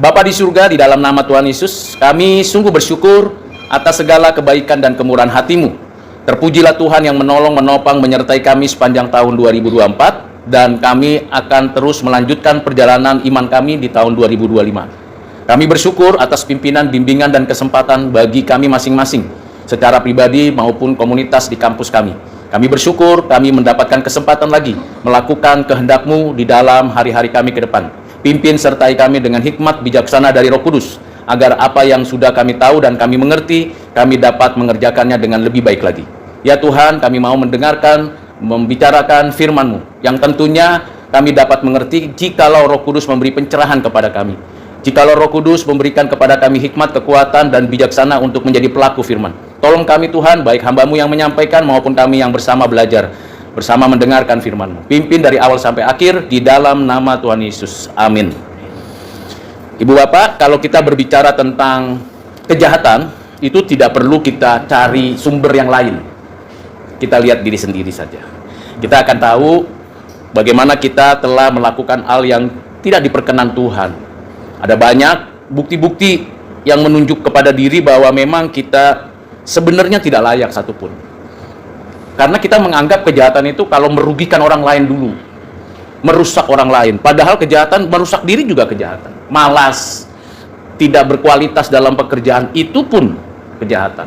Bapa di surga, di dalam nama Tuhan Yesus, kami sungguh bersyukur atas segala kebaikan dan kemurahan hati-Mu. Terpujilah Tuhan yang menolong, menopang, menyertai kami sepanjang tahun 2024, dan kami akan terus melanjutkan perjalanan iman kami di tahun 2025. Kami bersyukur atas pimpinan, bimbingan, dan kesempatan bagi kami masing-masing, secara pribadi maupun komunitas di kampus kami. Kami bersyukur kami mendapatkan kesempatan lagi melakukan kehendak-Mu di dalam hari-hari kami ke depan. Pimpin sertai kami dengan hikmat bijaksana dari Roh Kudus, agar apa yang sudah kami tahu dan kami mengerti, kami dapat mengerjakannya dengan lebih baik lagi. Ya Tuhan, kami mau mendengarkan, membicarakan firman-Mu, yang tentunya kami dapat mengerti jikalau Roh Kudus memberi pencerahan kepada kami. Jikalau Roh Kudus memberikan kepada kami hikmat, kekuatan, dan bijaksana untuk menjadi pelaku firman. Tolong kami Tuhan, baik hamba-Mu yang menyampaikan maupun kami yang bersama belajar, bersama mendengarkan firman-Mu. Pimpin dari awal sampai akhir di dalam nama Tuhan Yesus. Amin. Ibu Bapak, kalau kita berbicara tentang kejahatan, itu tidak perlu kita cari sumber yang lain. Kita lihat diri sendiri saja. Kita akan tahu bagaimana kita telah melakukan hal yang tidak diperkenan Tuhan. Ada banyak bukti-bukti yang menunjuk kepada diri bahwa memang kita sebenarnya tidak layak satupun. Karena kita menganggap kejahatan itu kalau merugikan orang lain dulu, merusak orang lain. Padahal kejahatan merusak diri juga kejahatan. Malas, tidak berkualitas dalam pekerjaan, itu pun kejahatan.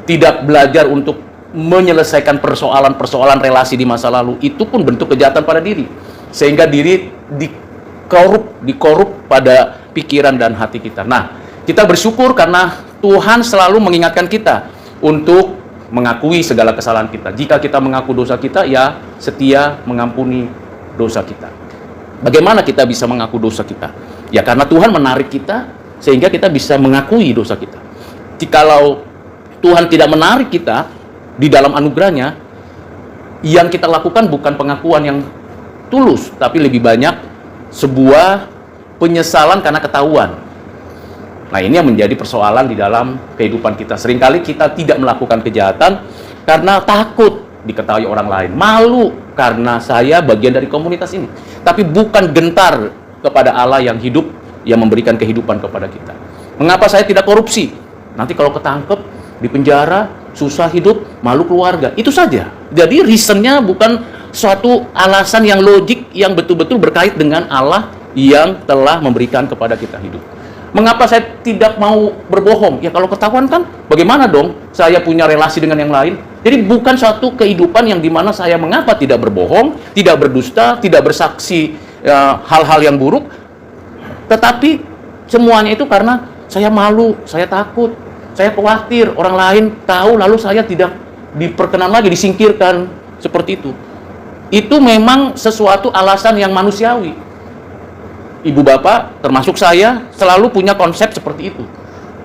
Tidak belajar untuk menyelesaikan persoalan-persoalan relasi di masa lalu, itu pun bentuk kejahatan pada diri. Sehingga diri dikorup pada pikiran dan hati kita. Nah, kita bersyukur karena Tuhan selalu mengingatkan kita untuk mengakui segala kesalahan kita. Jika kita mengaku dosa kita, ya setia mengampuni dosa kita. Bagaimana kita bisa mengaku dosa kita? Ya karena Tuhan menarik kita sehingga kita bisa mengakui dosa kita. Jikalau Tuhan tidak menarik kita di dalam anugerahnya, yang kita lakukan bukan pengakuan yang tulus, tapi lebih banyak sebuah penyesalan karena ketahuan. Nah, ini yang menjadi persoalan di dalam kehidupan kita. Seringkali kita tidak melakukan kejahatan karena takut diketahui orang lain. Malu karena saya bagian dari komunitas ini. Tapi bukan gentar kepada Allah yang hidup, yang memberikan kehidupan kepada kita. Mengapa saya tidak korupsi? Nanti kalau ketangkep, di penjara, susah hidup, malu keluarga. Itu saja. Jadi reasonnya bukan suatu alasan yang logik, yang betul-betul berkait dengan Allah yang telah memberikan kepada kita hidup. Mengapa saya tidak mau berbohong? Ya kalau ketahuan kan bagaimana dong saya punya relasi dengan yang lain? Jadi bukan suatu kehidupan yang dimana saya mengapa tidak berbohong, tidak berdusta, tidak bersaksi hal-hal yang buruk. Tetapi semuanya itu karena saya malu, saya takut, saya khawatir orang lain tahu lalu saya tidak diperkenan lagi, disingkirkan seperti itu. Itu memang sesuatu alasan yang manusiawi. Ibu bapak, termasuk saya, selalu punya konsep seperti itu.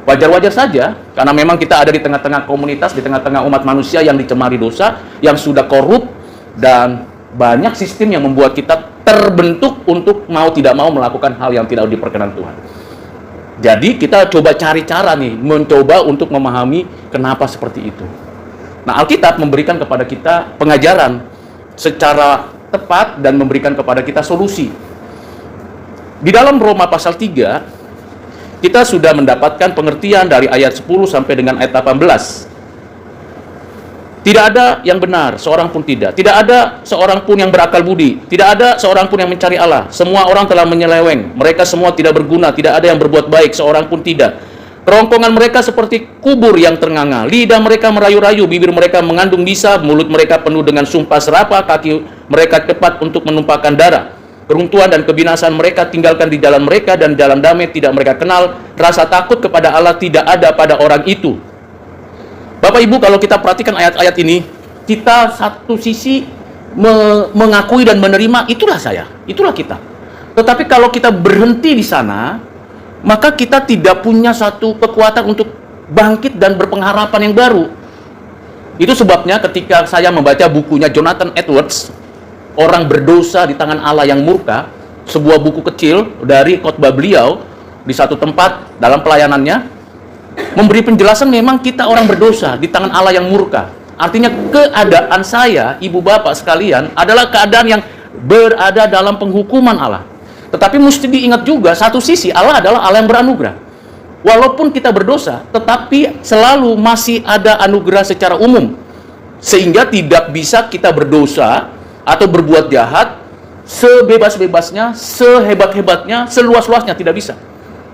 Wajar-wajar saja, karena memang kita ada di tengah-tengah komunitas, di tengah-tengah umat manusia yang dicemari dosa, yang sudah korup, dan banyak sistem yang membuat kita terbentuk untuk mau tidak mau melakukan hal yang tidak diperkenan Tuhan. Jadi kita coba cari cara nih, mencoba untuk memahami kenapa seperti itu. Nah, Alkitab memberikan kepada kita pengajaran secara tepat dan memberikan kepada kita solusi. Di dalam Roma pasal 3, kita sudah mendapatkan pengertian dari ayat 10 sampai dengan ayat 18. Tidak ada yang benar, seorang pun tidak. Tidak ada seorang pun yang berakal budi. Tidak ada seorang pun yang mencari Allah. Semua orang telah menyeleweng. Mereka semua tidak berguna. Tidak ada yang berbuat baik, seorang pun tidak. Kerongkongan mereka seperti kubur yang ternganga. Lidah mereka merayu-rayu, bibir mereka mengandung bisa, mulut mereka penuh dengan sumpah serapah, kaki mereka cepat untuk menumpahkan darah. Keruntuhan dan kebinasaan mereka tinggalkan di jalan mereka, dan jalan damai tidak mereka kenal. Rasa takut kepada Allah tidak ada pada orang itu. Bapak Ibu, kalau kita perhatikan ayat-ayat ini, kita satu sisi mengakui dan menerima, itulah saya, itulah kita. Tetapi kalau kita berhenti di sana, maka kita tidak punya satu kekuatan untuk bangkit dan berpengharapan yang baru. Itu sebabnya ketika saya membaca bukunya Jonathan Edwards, Orang Berdosa di Tangan Allah yang Murka, sebuah buku kecil dari khotbah beliau di satu tempat dalam pelayanannya, memberi penjelasan memang kita orang berdosa di tangan Allah yang murka. Artinya keadaan saya, ibu bapak sekalian, adalah keadaan yang berada dalam penghukuman Allah. Tetapi mesti diingat juga, satu sisi Allah adalah Allah yang beranugerah. Walaupun kita berdosa, tetapi selalu masih ada anugerah secara umum. Sehingga tidak bisa kita berdosa atau berbuat jahat sebebas-bebasnya, sehebat-hebatnya, seluas-luasnya, tidak bisa.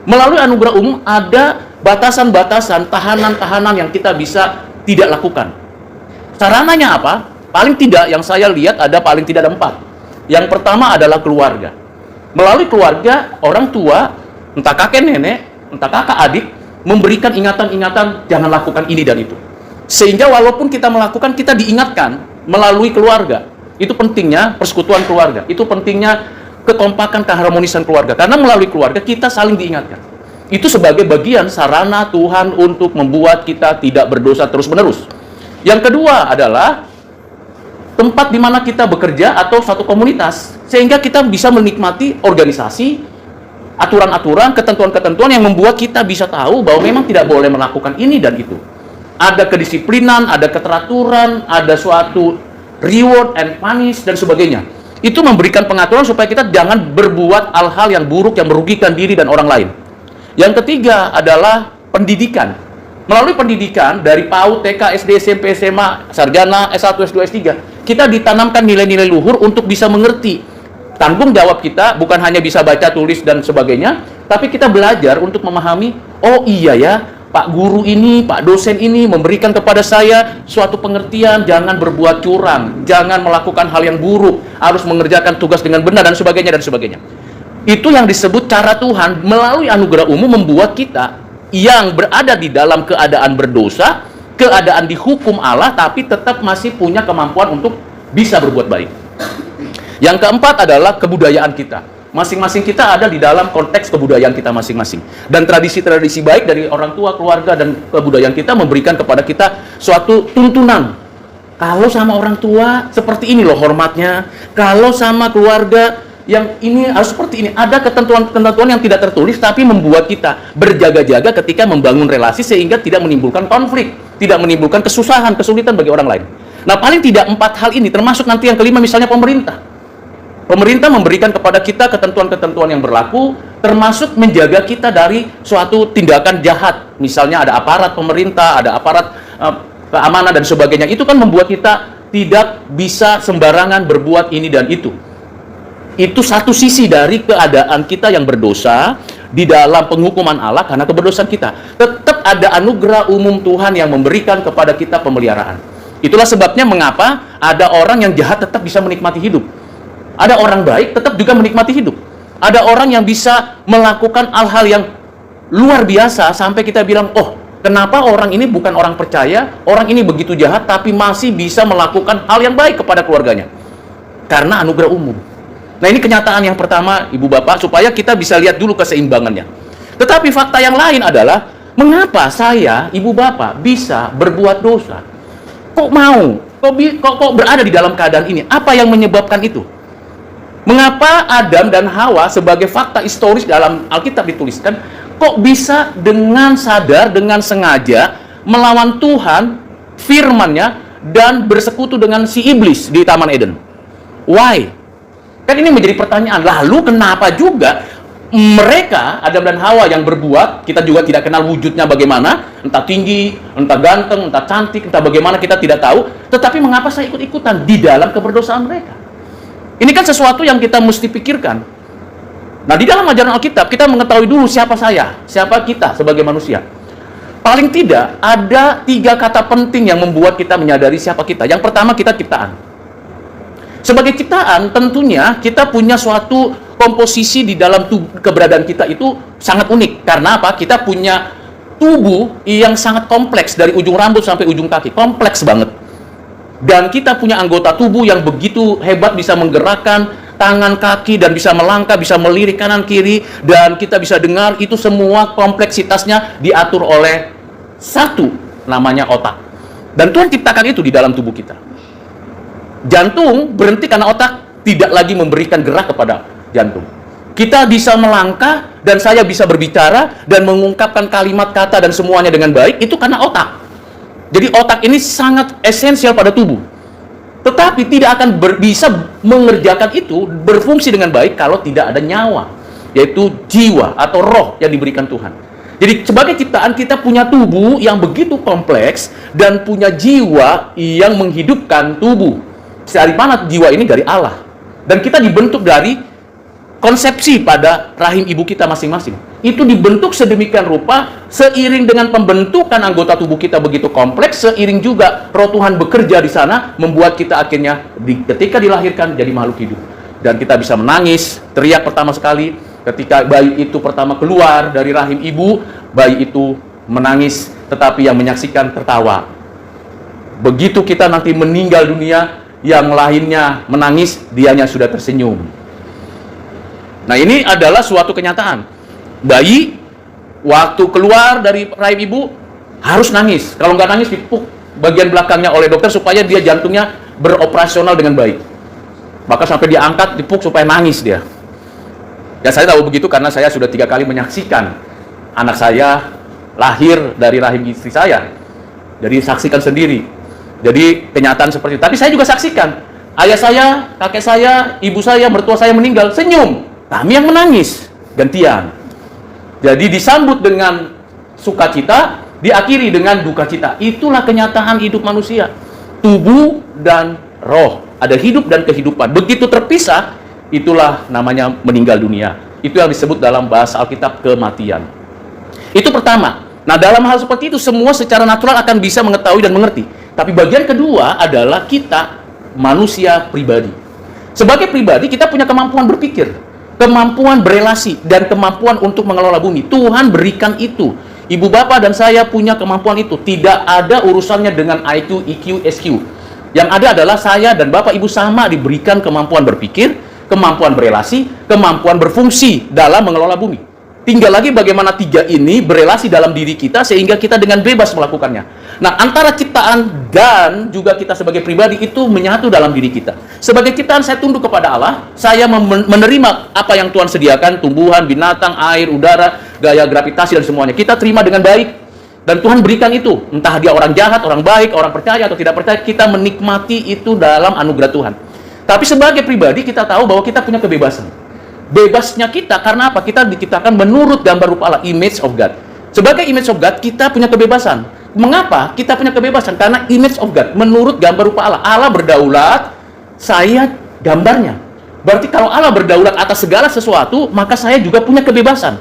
Melalui anugerah umum ada batasan-batasan, tahanan-tahanan yang kita bisa tidak lakukan. Sarananya apa? Paling tidak yang saya lihat paling tidak ada 4. Yang pertama adalah keluarga. Melalui keluarga, orang tua, entah kakek nenek, entah kakak adik, memberikan ingatan-ingatan jangan lakukan ini dan itu. Sehingga walaupun kita melakukan, kita diingatkan melalui keluarga. Itu pentingnya persekutuan keluarga. Itu pentingnya kekompakan, keharmonisan keluarga. Karena melalui keluarga kita saling diingatkan. Itu sebagai bagian sarana Tuhan untuk membuat kita tidak berdosa terus-menerus. Yang kedua adalah tempat di mana kita bekerja atau satu komunitas, sehingga kita bisa menikmati organisasi, aturan-aturan, ketentuan-ketentuan yang membuat kita bisa tahu bahwa memang tidak boleh melakukan ini dan itu. Ada kedisiplinan, ada keteraturan, ada suatu reward and punish dan sebagainya. Itu memberikan pengaturan supaya kita jangan berbuat hal-hal yang buruk yang merugikan diri dan orang lain. Yang ketiga adalah pendidikan. Melalui pendidikan dari PAUD, TK, SD, SMP, SMA, sarjana, S1, S2, S3, kita ditanamkan nilai-nilai luhur untuk bisa mengerti. Tanggung jawab kita bukan hanya bisa baca, tulis, dan sebagainya, tapi kita belajar untuk memahami, oh iya ya, Pak guru ini, Pak dosen ini memberikan kepada saya suatu pengertian, jangan berbuat curang, jangan melakukan hal yang buruk, harus mengerjakan tugas dengan benar, dan sebagainya, dan sebagainya. Itu yang disebut cara Tuhan melalui anugerah umum membuat kita yang berada di dalam keadaan berdosa, keadaan dihukum Allah, tapi tetap masih punya kemampuan untuk bisa berbuat baik. Yang keempat adalah kebudayaan kita. Masing-masing kita ada di dalam konteks kebudayaan kita masing-masing. Dan tradisi-tradisi baik dari orang tua, keluarga, dan kebudayaan kita memberikan kepada kita suatu tuntunan. Kalau sama orang tua, seperti ini loh hormatnya. Kalau sama keluarga, yang ini harus seperti ini. Ada ketentuan-ketentuan yang tidak tertulis, tapi membuat kita berjaga-jaga ketika membangun relasi sehingga tidak menimbulkan konflik, tidak menimbulkan kesusahan, kesulitan bagi orang lain. Nah, paling tidak 4 hal ini, termasuk nanti yang kelima misalnya pemerintah. Pemerintah memberikan kepada kita ketentuan-ketentuan yang berlaku, termasuk menjaga kita dari suatu tindakan jahat. Misalnya ada aparat pemerintah, ada aparat keamanan dan sebagainya. Itu kan membuat kita tidak bisa sembarangan berbuat ini dan itu. Itu satu sisi dari keadaan kita yang berdosa di dalam penghukuman Allah karena keberdosaan kita. Tetap ada anugerah umum Tuhan yang memberikan kepada kita pemeliharaan. Itulah sebabnya mengapa ada orang yang jahat tetap bisa menikmati hidup. Ada orang baik tetap juga menikmati hidup. Ada orang yang bisa melakukan hal-hal yang luar biasa sampai kita bilang, oh, kenapa orang ini bukan orang percaya, orang ini begitu jahat tapi masih bisa melakukan hal yang baik kepada keluarganya. Karena anugerah umum. Nah, ini kenyataan yang pertama, Ibu Bapak, supaya kita bisa lihat dulu keseimbangannya. Tetapi fakta yang lain adalah, mengapa saya, Ibu Bapak, bisa berbuat dosa? Kok mau? Kok berada di dalam keadaan ini? Apa yang menyebabkan itu? Mengapa Adam dan Hawa sebagai fakta historis dalam Alkitab dituliskan, kok bisa dengan sadar, dengan sengaja melawan Tuhan, firman-Nya, dan bersekutu dengan si iblis di Taman Eden? Why? Kan ini menjadi pertanyaan. Lalu kenapa juga mereka, Adam dan Hawa yang berbuat, kita juga tidak kenal wujudnya bagaimana, entah tinggi, entah ganteng, entah cantik, entah bagaimana kita tidak tahu, tetapi mengapa saya ikut-ikutan di dalam keberdosaan mereka? Ini kan sesuatu yang kita mesti pikirkan. Nah, di dalam ajaran Alkitab, kita mengetahui dulu siapa saya, siapa kita sebagai manusia. Paling tidak, ada 3 kata penting yang membuat kita menyadari siapa kita. Yang pertama, kita ciptaan. Sebagai ciptaan, tentunya kita punya suatu komposisi di dalam keberadaan kita itu sangat unik. Karena apa? Kita punya tubuh yang sangat kompleks dari ujung rambut sampai ujung kaki. Kompleks banget. Dan kita punya anggota tubuh yang begitu hebat, bisa menggerakkan tangan, kaki, dan bisa melangkah, bisa melirik kanan kiri, dan kita bisa dengar. Itu semua kompleksitasnya diatur oleh satu, namanya otak. Dan Tuhan ciptakan itu di dalam tubuh kita. Jantung berhenti karena otak tidak lagi memberikan gerak kepada jantung. Kita bisa melangkah, dan saya bisa berbicara dan mengungkapkan kalimat, kata, dan semuanya dengan baik, itu karena otak. Jadi otak ini sangat esensial pada tubuh. Tetapi tidak akan bisa mengerjakan itu, berfungsi dengan baik kalau tidak ada nyawa, yaitu jiwa atau roh yang diberikan Tuhan. Jadi sebagai ciptaan kita punya tubuh yang begitu kompleks dan punya jiwa yang menghidupkan tubuh. Dari mana jiwa ini? Dari Allah. Dan kita dibentuk dari konsepsi pada rahim ibu kita masing-masing. Itu dibentuk sedemikian rupa, seiring dengan pembentukan anggota tubuh kita begitu kompleks, seiring juga roh Tuhan bekerja di sana, membuat kita akhirnya ketika dilahirkan jadi makhluk hidup. Dan kita bisa menangis, teriak pertama sekali, ketika bayi itu pertama keluar dari rahim ibu, bayi itu menangis, tetapi yang menyaksikan tertawa. Begitu kita nanti meninggal dunia, yang lainnya menangis, dianya sudah tersenyum. Nah, ini adalah suatu kenyataan. Bayi waktu keluar dari rahim ibu harus nangis. Kalau nggak nangis, dipuk bagian belakangnya oleh dokter supaya dia jantungnya beroperasional dengan baik. Maka sampai diangkat, dipuk supaya nangis dia. Ya, saya tahu begitu karena saya sudah 3 kali menyaksikan anak saya lahir dari rahim istri saya. Jadi saksikan sendiri. Jadi kenyataan seperti itu. Tapi saya juga saksikan ayah saya, kakek saya, ibu saya, mertua saya meninggal, senyum. Kami yang menangis, gantian. Jadi disambut dengan sukacita, diakhiri dengan duka cita. Itulah kenyataan hidup manusia. Tubuh dan roh, ada hidup dan kehidupan. Begitu terpisah, itulah namanya meninggal dunia. Itu yang disebut dalam bahasa Alkitab kematian. Itu pertama. Nah, dalam hal seperti itu, semua secara natural akan bisa mengetahui dan mengerti. Tapi bagian kedua adalah kita manusia pribadi. Sebagai pribadi, kita punya kemampuan berpikir, kemampuan berelasi, dan kemampuan untuk mengelola bumi. Tuhan berikan itu. Ibu bapak dan saya punya kemampuan itu. Tidak ada urusannya dengan IQ, EQ, SQ. Yang ada adalah saya dan bapak ibu sama diberikan kemampuan berpikir, kemampuan berelasi, kemampuan berfungsi dalam mengelola bumi. Tinggal lagi bagaimana 3 ini berelasi dalam diri kita sehingga kita dengan bebas melakukannya. Nah, antara ciptaan dan juga kita sebagai pribadi itu menyatu dalam diri kita. Sebagai ciptaan saya tunduk kepada Allah, saya menerima apa yang Tuhan sediakan, tumbuhan, binatang, air, udara, gaya gravitasi dan semuanya. Kita terima dengan baik dan Tuhan berikan itu. Entah dia orang jahat, orang baik, orang percaya atau tidak percaya, kita menikmati itu dalam anugerah Tuhan. Tapi sebagai pribadi kita tahu bahwa kita punya kebebasan. Bebasnya kita karena apa? Kita diciptakan menurut gambar rupa Allah, image of God. Sebagai image of God, kita punya kebebasan. Mengapa kita punya kebebasan? Karena image of God, menurut gambar rupa Allah. Allah berdaulat, saya gambarnya. Berarti kalau Allah berdaulat atas segala sesuatu, maka saya juga punya kebebasan.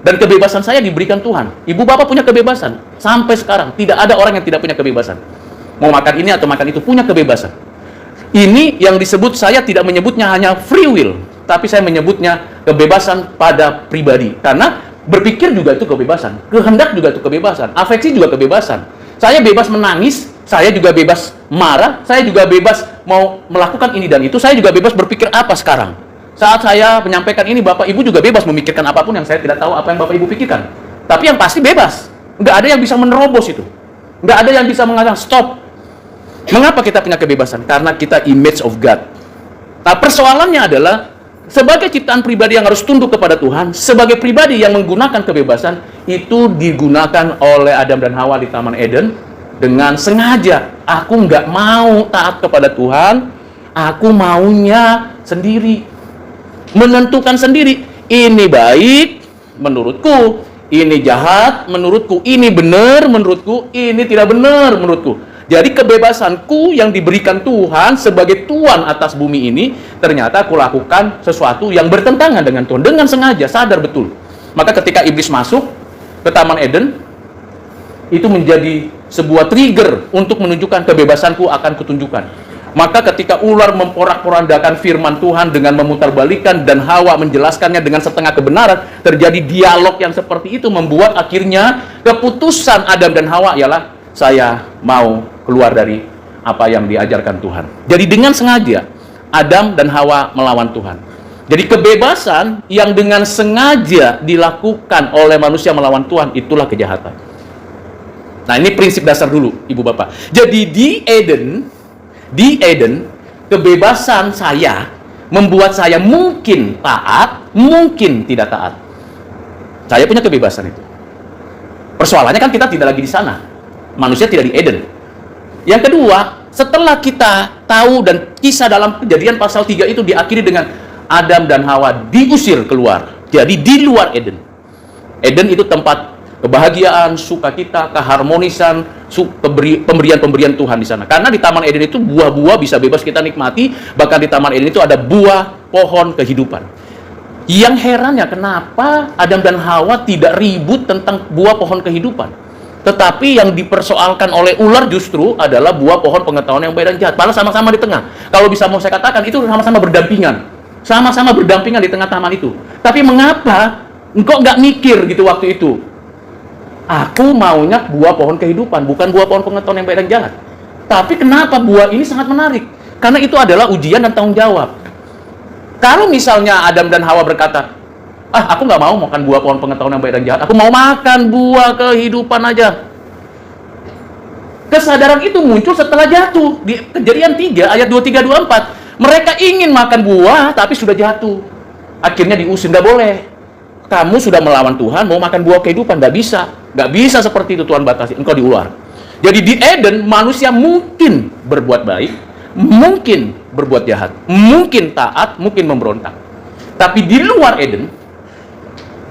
Dan kebebasan saya diberikan Tuhan. Ibu bapak punya kebebasan. Sampai sekarang, tidak ada orang yang tidak punya kebebasan. Mau makan ini atau makan itu, punya kebebasan. Ini yang disebut, saya tidak menyebutnya hanya free will, tapi saya menyebutnya kebebasan pada pribadi. Karena berpikir juga itu kebebasan, kehendak juga itu kebebasan, afeksi juga kebebasan. Saya bebas menangis, saya juga bebas marah, saya juga bebas mau melakukan ini dan itu, saya juga bebas berpikir apa sekarang. Saat saya menyampaikan ini, Bapak Ibu juga bebas memikirkan apapun yang saya tidak tahu apa yang Bapak Ibu pikirkan. Tapi yang pasti bebas. Nggak ada yang bisa menerobos itu. Nggak ada yang bisa mengatakan stop. Mengapa kita punya kebebasan? Karena kita image of God. Nah, persoalannya adalah sebagai ciptaan pribadi yang harus tunduk kepada Tuhan, sebagai pribadi yang menggunakan kebebasan, itu digunakan oleh Adam dan Hawa di Taman Eden dengan sengaja. Aku nggak mau taat kepada Tuhan, aku maunya sendiri. Menentukan sendiri, ini baik menurutku, ini jahat menurutku, ini benar menurutku, ini tidak benar menurutku. Jadi kebebasanku yang diberikan Tuhan sebagai Tuhan atas bumi ini, ternyata aku lakukan sesuatu yang bertentangan dengan Tuhan, dengan sengaja, sadar betul. Maka ketika iblis masuk ke Taman Eden, itu menjadi sebuah trigger untuk menunjukkan kebebasanku akan kutunjukkan. Maka ketika ular memporak-porandakan firman Tuhan dengan memutarbalikkan dan Hawa menjelaskannya dengan setengah kebenaran, terjadi dialog yang seperti itu, membuat akhirnya keputusan Adam dan Hawa ialah saya mau keluar dari apa yang diajarkan Tuhan. Jadi dengan sengaja Adam dan Hawa melawan Tuhan. Jadi kebebasan yang dengan sengaja dilakukan oleh manusia melawan Tuhan, itulah kejahatan. Nah, ini prinsip dasar dulu, Ibu Bapak. Jadi di Eden, kebebasan saya membuat saya mungkin taat, mungkin tidak taat. Saya punya kebebasan itu. Persoalannya kan kita tidak lagi di sana. Manusia tidak di Eden. Yang kedua, setelah kita tahu dan kisah dalam Kejadian pasal 3 itu diakhiri dengan Adam dan Hawa diusir keluar. Jadi di luar Eden. Eden itu tempat kebahagiaan, sukacita, keharmonisan, pemberian-pemberian Tuhan di sana. Karena di Taman Eden itu buah-buah bisa bebas kita nikmati, bahkan di Taman Eden itu ada buah pohon kehidupan. Yang herannya kenapa Adam dan Hawa tidak ribut tentang buah pohon kehidupan. Tetapi yang dipersoalkan oleh ular justru adalah buah pohon pengetahuan yang baik dan jahat. Padahal sama-sama di tengah. Kalau bisa mau saya katakan, itu sama-sama berdampingan. Sama-sama berdampingan di tengah taman itu. Tapi mengapa engkau nggak mikir gitu waktu itu? Aku maunya buah pohon kehidupan, bukan buah pohon pengetahuan yang baik dan jahat. Tapi kenapa buah ini sangat menarik? Karena itu adalah ujian dan tanggung jawab. Kalau misalnya Adam dan Hawa berkata, aku nggak mau makan buah pohon pengetahuan yang baik dan jahat. Aku mau makan buah kehidupan aja. Kesadaran itu muncul setelah jatuh. Di Kejadian 3 ayat 23, 24. Mereka ingin makan buah, tapi sudah jatuh. Akhirnya diusir, nggak boleh. Kamu sudah melawan Tuhan, mau makan buah kehidupan. Nggak bisa. Nggak bisa seperti itu, Tuhan batasi. Engkau di luar. Jadi di Eden, manusia mungkin berbuat baik, mungkin berbuat jahat, mungkin taat, mungkin memberontak. Tapi di luar Eden,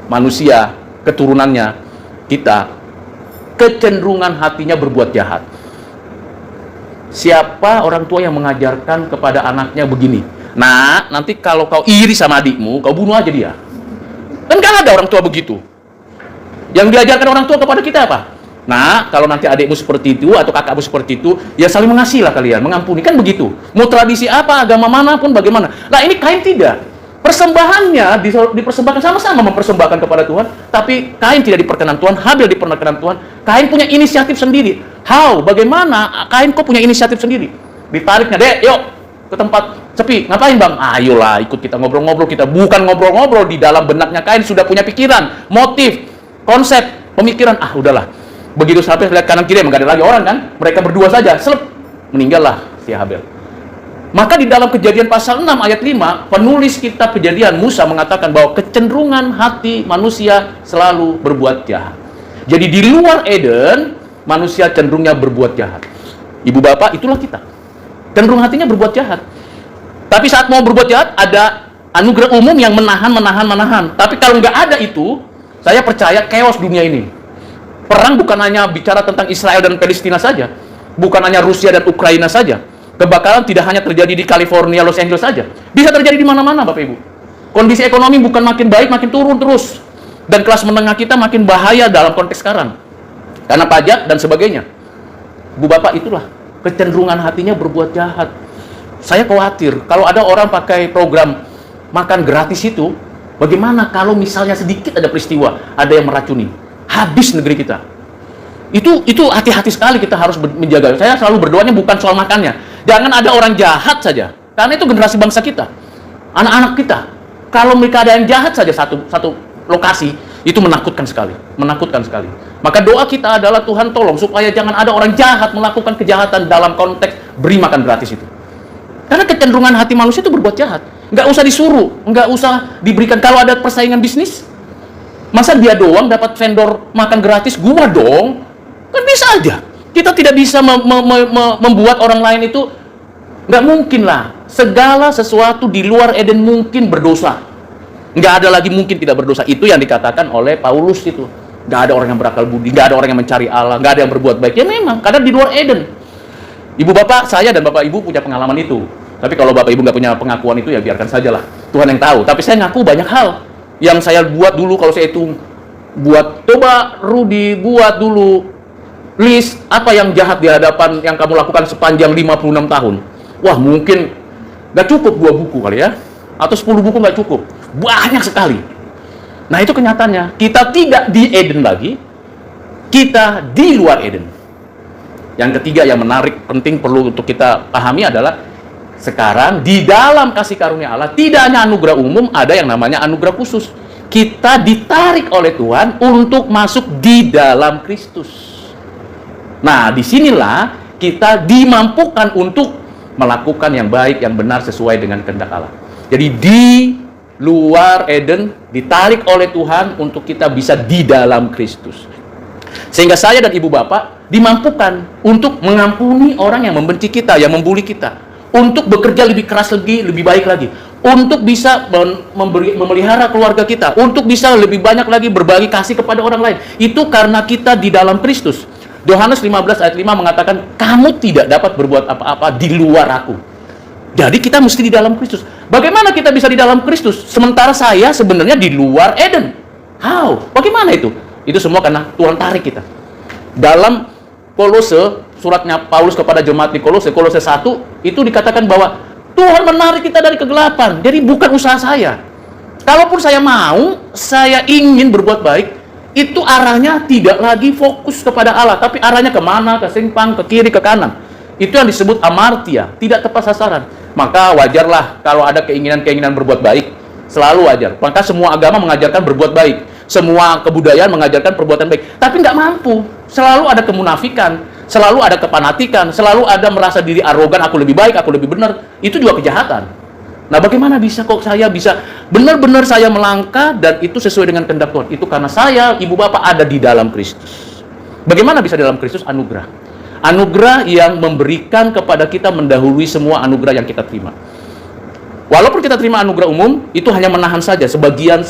manusia, keturunannya, kita, kecenderungan hatinya berbuat jahat. Siapa orang tua yang mengajarkan kepada anaknya begini? Nah, nanti kalau kau iri sama adikmu, kau bunuh aja dia. Kan gak ada orang tua begitu. Yang diajarkan orang tua kepada kita apa? Nah, kalau nanti adikmu seperti itu, atau kakakmu seperti itu, ya saling mengasihi lah kalian, mengampuni. Kan begitu. Mau tradisi apa, agama manapun, bagaimana. Nah, ini Kain tidak. Persembahannya dipersembahkan, sama-sama mempersembahkan kepada Tuhan, tapi Kain tidak diperkenan Tuhan, Habil diperkenan Tuhan. Kain punya inisiatif sendiri. How? Bagaimana? Kain kok punya inisiatif sendiri? Ditariknya, dek, yuk ke tempat sepi. Ngapain bang? Ayolah, ikut kita ngobrol-ngobrol. Kita bukan ngobrol-ngobrol, di dalam benaknya Kain sudah punya pikiran, motif, konsep, pemikiran. Udahlah. Begitu sampai lihat kanan kiri, emang gak ada lagi orang kan? Mereka berdua saja, selep, meninggallah si Habil. Maka di dalam Kejadian pasal 6 ayat 5, penulis kitab Kejadian Musa mengatakan bahwa kecenderungan hati manusia selalu berbuat jahat. Jadi di luar Eden, manusia cenderungnya berbuat jahat. Ibu bapak, itulah kita. Cenderung hatinya berbuat jahat. Tapi saat mau berbuat jahat, ada anugerah umum yang menahan. Tapi kalau nggak ada itu, saya percaya chaos dunia ini. Perang bukan hanya bicara tentang Israel dan Palestina saja. Bukan hanya Rusia dan Ukraina saja. Kebakaran tidak hanya terjadi di California, Los Angeles saja. Bisa terjadi di mana-mana, Bapak Ibu. Kondisi ekonomi bukan makin baik, makin turun terus. Dan kelas menengah kita makin bahaya dalam konteks sekarang. Karena pajak dan sebagainya. Bu Bapak, itulah kecenderungan hatinya berbuat jahat. Saya khawatir, kalau ada orang pakai program makan gratis itu, bagaimana kalau misalnya sedikit ada peristiwa, ada yang meracuni? Habis negeri kita. Itu hati-hati sekali, kita harus menjaga. Saya selalu berdoanya bukan soal makannya. Jangan ada orang jahat saja. Karena itu generasi bangsa kita. Anak-anak kita. Kalau mereka ada yang jahat saja satu lokasi, itu menakutkan sekali. Menakutkan sekali. Maka doa kita adalah Tuhan tolong supaya jangan ada orang jahat melakukan kejahatan dalam konteks beri makan gratis itu. Karena kecenderungan hati manusia itu berbuat jahat. Nggak usah disuruh, nggak usah diberikan. Kalau ada persaingan bisnis, masa dia doang dapat vendor makan gratis, gua dong? Kan bisa aja. Kita tidak bisa membuat orang lain itu, nggak mungkin lah. Segala sesuatu di luar Eden mungkin berdosa. Nggak ada lagi mungkin tidak berdosa. Itu yang dikatakan oleh Paulus itu. Nggak ada orang yang berakal budi, nggak ada orang yang mencari Allah, nggak ada yang berbuat baik. Ya memang, karena di luar Eden. Ibu bapak, saya dan bapak ibu punya pengalaman itu. Tapi kalau bapak ibu nggak punya pengakuan itu, ya biarkan sajalah. Tuhan yang tahu. Tapi saya ngaku banyak hal yang saya buat dulu. Kalau saya itu coba Rudi buat dulu list apa yang jahat di hadapan yang kamu lakukan sepanjang 56 tahun. Wah, mungkin nggak cukup 2 buku kali ya, atau 10 buku nggak cukup. Banyak sekali. Nah, itu kenyataannya. Kita tidak di Eden lagi, kita di luar Eden. Yang ketiga yang menarik, penting, perlu untuk kita pahami adalah sekarang di dalam kasih karunia Allah tidak hanya anugerah umum, ada yang namanya anugerah khusus. Kita ditarik oleh Tuhan untuk masuk di dalam Kristus. Nah, disinilah kita dimampukan untuk melakukan yang baik, yang benar sesuai dengan kehendak Allah. Jadi di luar Eden ditarik oleh Tuhan untuk kita bisa di dalam Kristus. Sehingga saya dan ibu bapak dimampukan untuk mengampuni orang yang membenci kita, yang membuli kita, untuk bekerja lebih keras lagi, lebih baik lagi, untuk bisa memelihara keluarga kita, untuk bisa lebih banyak lagi berbagi kasih kepada orang lain. Itu karena kita di dalam Kristus. Yohanes 15 ayat 5 mengatakan, kamu tidak dapat berbuat apa-apa di luar aku. Jadi kita mesti di dalam Kristus. Bagaimana kita bisa di dalam Kristus sementara saya sebenarnya di luar Eden? How? Bagaimana itu? Itu semua karena Tuhan tarik kita. Dalam Kolose, suratnya Paulus kepada jemaat di Kolose, Kolose 1, itu dikatakan bahwa Tuhan menarik kita dari kegelapan. Jadi bukan usaha saya. Kalaupun saya mau, saya ingin berbuat baik, itu arahnya tidak lagi fokus kepada Allah, tapi arahnya kemana? Ke simpang, ke kiri, ke kanan. Itu yang disebut amartia, tidak tepat sasaran. Maka wajarlah kalau ada keinginan-keinginan berbuat baik, selalu wajar. Maka semua agama mengajarkan berbuat baik, semua kebudayaan mengajarkan perbuatan baik, tapi nggak mampu. Selalu ada kemunafikan, selalu ada kepanatikan, selalu ada merasa diri arogan, aku lebih baik, aku lebih benar. Itu juga kejahatan. Nah, bagaimana bisa kok saya bisa benar-benar saya melangkah dan itu sesuai dengan kehendak Tuhan? Itu karena saya, ibu bapak ada di dalam Kristus. Bagaimana bisa dalam Kristus? Anugerah. Anugerah yang memberikan kepada kita mendahului semua anugerah yang kita terima. Walaupun kita terima anugerah umum, itu hanya menahan saja sebagian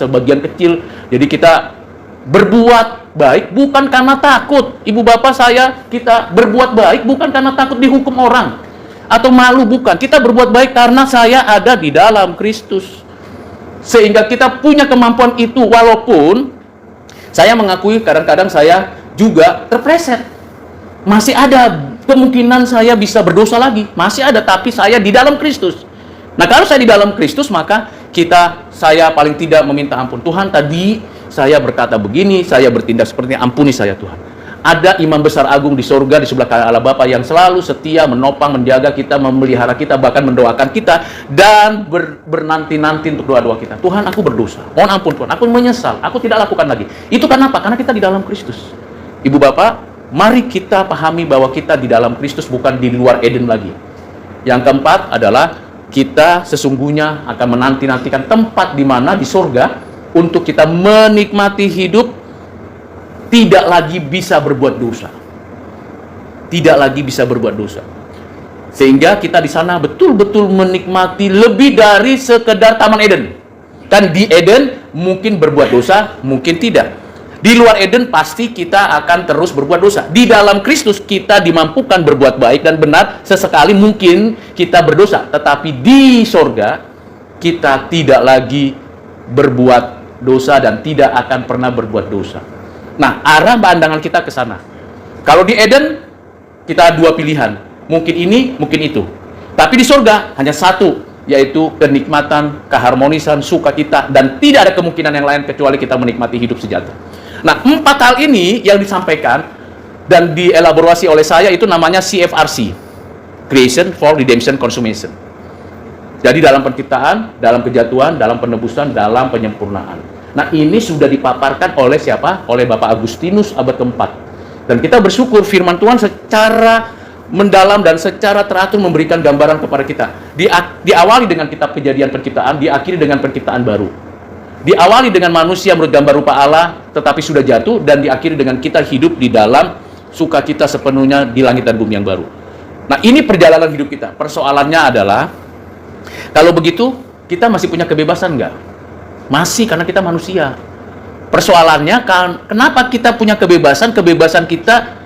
kecil. Jadi kita berbuat baik bukan karena takut. Ibu bapak saya, kita berbuat baik bukan karena takut dihukum orang atau malu, bukan. Kita berbuat baik karena saya ada di dalam Kristus. Sehingga kita punya kemampuan itu, walaupun saya mengakui kadang-kadang saya juga terpleset. Masih ada kemungkinan saya bisa berdosa lagi. Masih ada, tapi saya di dalam Kristus. Nah, kalau saya di dalam Kristus, maka saya paling tidak meminta ampun. Tuhan, tadi saya berkata begini, saya bertindak seperti ini, ampuni saya Tuhan. Ada imam besar agung di surga di sebelah kanan Allah Bapa yang selalu setia menopang, menjaga kita, memelihara kita, bahkan mendoakan kita dan bernanti-nanti untuk doa-doa kita. Tuhan, aku berdosa. Mohon ampun Tuhan, aku menyesal. Aku tidak lakukan lagi. Itu karena apa? Karena kita di dalam Kristus. Ibu bapak, mari kita pahami bahwa kita di dalam Kristus, bukan di luar Eden lagi. Yang keempat adalah kita sesungguhnya akan menanti-nantikan tempat di mana di surga untuk kita menikmati hidup tidak lagi bisa berbuat dosa. Tidak lagi bisa berbuat dosa. Sehingga kita di sana betul-betul menikmati lebih dari sekedar Taman Eden. Kan di Eden mungkin berbuat dosa, mungkin tidak. Di luar Eden pasti kita akan terus berbuat dosa. Di dalam Kristus kita dimampukan berbuat baik dan benar. Sesekali mungkin kita berdosa, tetapi di sorga kita tidak lagi berbuat dosa dan tidak akan pernah berbuat dosa. Nah, arah pandangan kita ke sana. Kalau di Eden, kita ada dua pilihan. Mungkin ini, mungkin itu. Tapi di surga, hanya satu, yaitu kenikmatan, keharmonisan, sukacita, dan tidak ada kemungkinan yang lain kecuali kita menikmati hidup sejahtera. Nah, 4 hal ini yang disampaikan dan dielaborasi oleh saya itu namanya CFRC. Creation, Fall, Redemption, Consummation. Jadi dalam penciptaan, dalam kejatuhan, dalam penebusan, dalam penyempurnaan. Nah, ini sudah dipaparkan oleh siapa? Oleh Bapak Agustinus abad keempat. Dan kita bersyukur firman Tuhan secara mendalam dan secara teratur memberikan gambaran kepada kita. Diawali dengan kitab Kejadian penciptaan, diakhiri dengan penciptaan baru. Diawali dengan manusia menurut gambar rupa Allah, tetapi sudah jatuh, dan diakhiri dengan kita hidup di dalam sukacita sepenuhnya di langit dan bumi yang baru. Nah, ini perjalanan hidup kita. Persoalannya adalah, kalau begitu, kita masih punya kebebasan nggak? Masih, karena kita manusia. Persoalannya, kenapa kita punya kebebasan? Kebebasan kita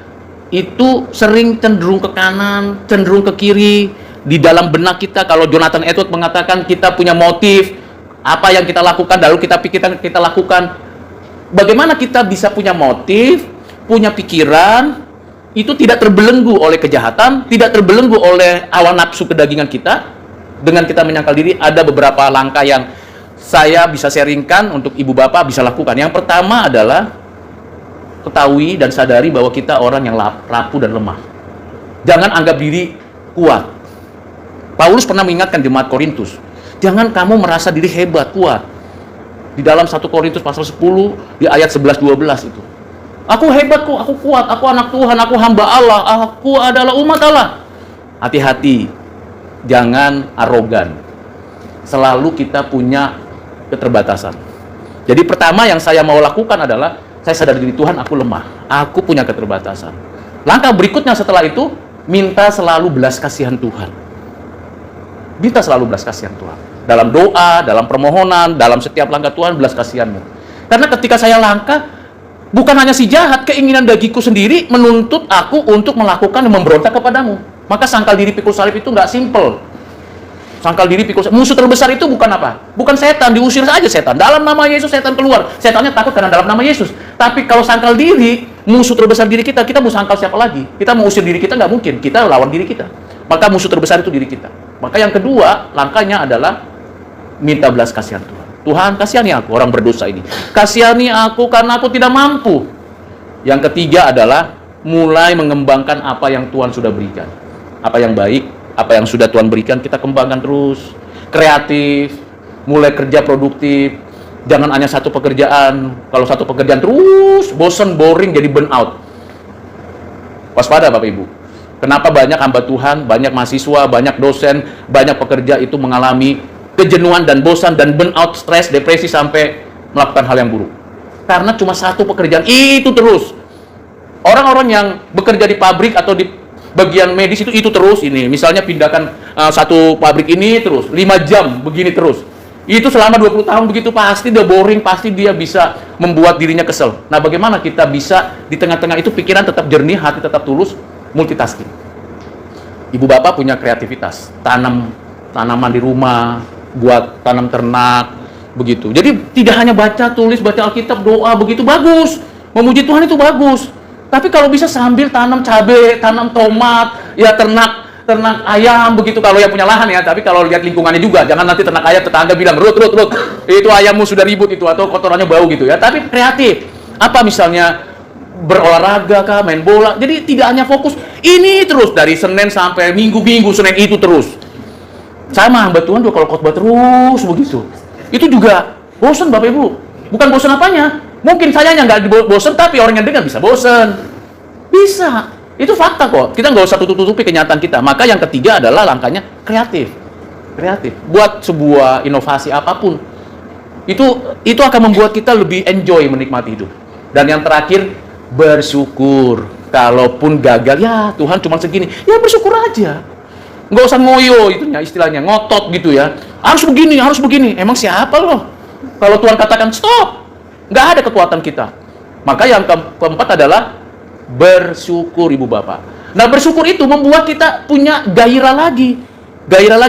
itu sering cenderung ke kanan, cenderung ke kiri. Di dalam benak kita, kalau Jonathan Edwards mengatakan kita punya motif, apa yang kita lakukan, lalu kita pikirkan, kita lakukan. Bagaimana kita bisa punya motif, punya pikiran, itu tidak terbelenggu oleh kejahatan, tidak terbelenggu oleh hawa nafsu kedagingan kita. Dengan kita menyangkal diri, ada beberapa langkah yang saya bisa sharingkan untuk ibu bapak bisa lakukan. Yang pertama adalah ketahui dan sadari bahwa kita orang yang rapuh dan lemah. Jangan anggap diri kuat. Paulus pernah mengingatkan jemaat Korintus, jangan kamu merasa diri hebat, kuat. Di dalam 1 Korintus pasal 10 di ayat 11-12 itu. Aku hebat kok, aku kuat, aku anak Tuhan, aku hamba Allah, aku adalah umat Allah. Hati-hati, jangan arogan. Selalu kita punya keterbatasan. Jadi pertama yang saya mau lakukan adalah saya sadar diri Tuhan, aku lemah. aku punya keterbatasan. Langkah berikutnya setelah itu, minta selalu belas kasihan Tuhan. Minta selalu belas kasihan Tuhan. Dalam doa, dalam permohonan, dalam setiap langkah Tuhan, belas kasihanmu. Karena ketika saya langkah, bukan hanya si jahat, keinginan dagingku sendiri menuntut aku untuk melakukan dan memberontak kepadamu. Maka sangkal diri pikul salib itu nggak simple. Sangkal diri pikul salib. Musuh terbesar itu bukan apa? Bukan setan, diusir saja setan. Dalam nama Yesus setan keluar. Setannya takut karena dalam nama Yesus. Tapi kalau sangkal diri, musuh terbesar diri kita mau sangkal siapa lagi? Kita mau usir diri kita nggak mungkin. Kita lawan diri kita. Maka musuh terbesar itu diri kita. Maka yang kedua, langkahnya adalah minta belas kasihan Tuhan. Tuhan, kasihani aku, orang berdosa ini. Kasihani aku karena aku tidak mampu. Yang ketiga adalah mulai mengembangkan apa yang Tuhan sudah berikan. Apa yang baik, apa yang sudah Tuhan berikan, kita kembangkan terus. Kreatif, mulai kerja produktif. Jangan hanya satu pekerjaan. Kalau satu pekerjaan terus, bosen, boring, jadi burnout. Waspada Bapak Ibu. Kenapa banyak hamba Tuhan, banyak mahasiswa, banyak dosen, banyak pekerja itu mengalami kejenuhan dan bosan dan burnout, stres, depresi sampai melakukan hal yang buruk. Karena cuma satu pekerjaan itu terus. Orang-orang yang bekerja di pabrik atau di bagian medis itu terus ini. Misalnya pindahkan satu pabrik ini terus 5 jam begini terus. Itu selama 20 tahun begitu pasti dia boring, pasti dia bisa membuat dirinya kesel. Nah, bagaimana kita bisa di tengah-tengah itu pikiran tetap jernih, hati tetap tulus, multitasking. Ibu bapak punya kreativitas, tanam tanaman di rumah, buat tanam ternak, begitu. Jadi tidak hanya baca, tulis, baca Alkitab, doa, begitu bagus. Memuji Tuhan itu bagus. Tapi kalau bisa sambil tanam cabai, tanam tomat, ya ternak ayam, begitu kalau yang punya lahan ya. Tapi kalau lihat lingkungannya juga, jangan nanti ternak ayam tetangga bilang, Rut, itu ayammu sudah ribut itu, atau kotorannya bau gitu ya. Tapi kreatif. Apa misalnya berolahraga kah, main bola. Jadi tidak hanya fokus ini terus dari Senin sampai Minggu, Senin itu terus. Sama hamba Tuhan juga kalau khotbah terus begitu. Itu juga bosan Bapak Ibu. Bukan bosan apanya. Mungkin saya yang nggak bosan, tapi orang yang dengar bisa bosan. Bisa. Itu fakta kok. Kita nggak usah tutup-tutupi kenyataan kita. Maka yang ketiga adalah langkahnya kreatif. Kreatif. Buat sebuah inovasi apapun. Itu akan membuat kita lebih enjoy menikmati hidup. Dan yang terakhir, bersyukur. Kalaupun gagal, ya Tuhan cuma segini. Ya bersyukur aja. Nggak usah ngoyo itunya istilahnya, ngotot gitu ya. Harus begini. Emang siapa loh? Kalau Tuhan katakan stop, nggak ada kekuatan kita. Maka yang keempat adalah bersyukur Ibu Bapak. Nah, bersyukur itu membuat kita punya gairah lagi.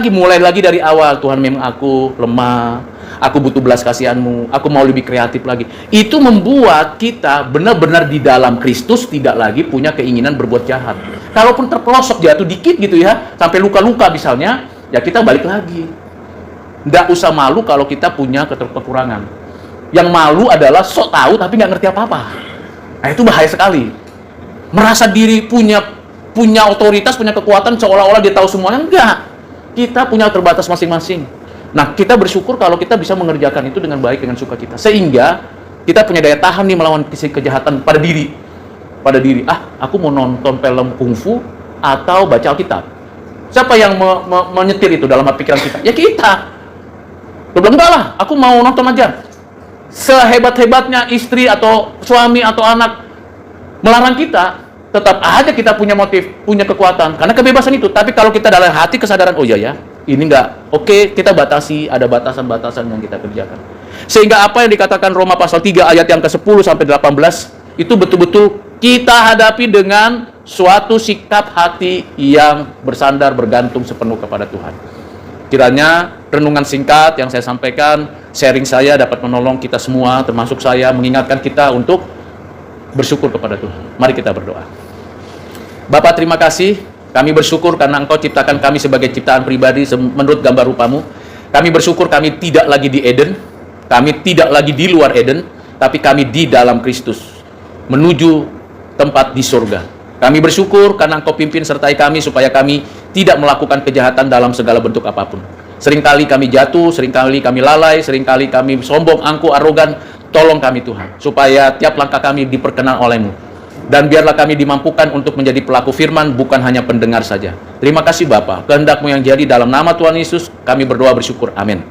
Mulai lagi dari awal. Tuhan, memang aku lemah, aku butuh belas kasihan-Mu, aku mau lebih kreatif lagi. Itu membuat kita benar-benar di dalam Kristus tidak lagi punya keinginan berbuat jahat. Kalaupun terpelosok jatuh dikit gitu ya, sampai luka-luka misalnya, ya kita balik lagi. Nggak usah malu kalau kita punya kekurangan. Yang malu adalah sok tahu tapi nggak ngerti apa-apa. Nah, itu bahaya sekali. Merasa diri punya otoritas, punya kekuatan seolah-olah dia tahu semuanya. Enggak. Kita punya terbatas masing-masing. Nah, kita bersyukur kalau kita bisa mengerjakan itu dengan baik, dengan sukacita. Sehingga kita punya daya tahan nih melawan kejahatan pada diri. Aku mau nonton film kungfu atau baca Alkitab. Siapa yang menyetir itu dalam pikiran kita? Ya kita. Enggak lah, aku mau nonton aja. Sehebat-hebatnya istri atau suami atau anak melarang kita, tetap aja kita punya motif, punya kekuatan. Karena kebebasan itu. Tapi kalau kita dalam hati kesadaran, oh iya ya, ini enggak. Oke, kita batasi, ada batasan-batasan yang kita kerjakan. Sehingga apa yang dikatakan Roma pasal 3 ayat yang ke-10 sampai 18, itu betul-betul kita hadapi dengan suatu sikap hati yang bersandar, bergantung sepenuh kepada Tuhan. Kiranya renungan singkat yang saya sampaikan, sharing saya dapat menolong kita semua, termasuk saya, mengingatkan kita untuk bersyukur kepada Tuhan. Mari kita berdoa. Bapa, terima kasih. Kami bersyukur karena Engkau ciptakan kami sebagai ciptaan pribadi menurut gambar rupa-Mu. Kami bersyukur kami tidak lagi di Eden, kami tidak lagi di luar Eden, tapi kami di dalam Kristus, menuju tempat di surga. Kami bersyukur karena Engkau pimpin sertai kami supaya kami tidak melakukan kejahatan dalam segala bentuk apapun. Seringkali kami jatuh, seringkali kami lalai, seringkali kami sombong, angkuh, arogan. Tolong kami Tuhan, supaya tiap langkah kami diperkenan oleh-Mu. Dan biarlah kami dimampukan untuk menjadi pelaku firman, bukan hanya pendengar saja. Terima kasih Bapa, kehendak-Mu yang jadi dalam nama Tuhan Yesus, kami berdoa bersyukur. Amin.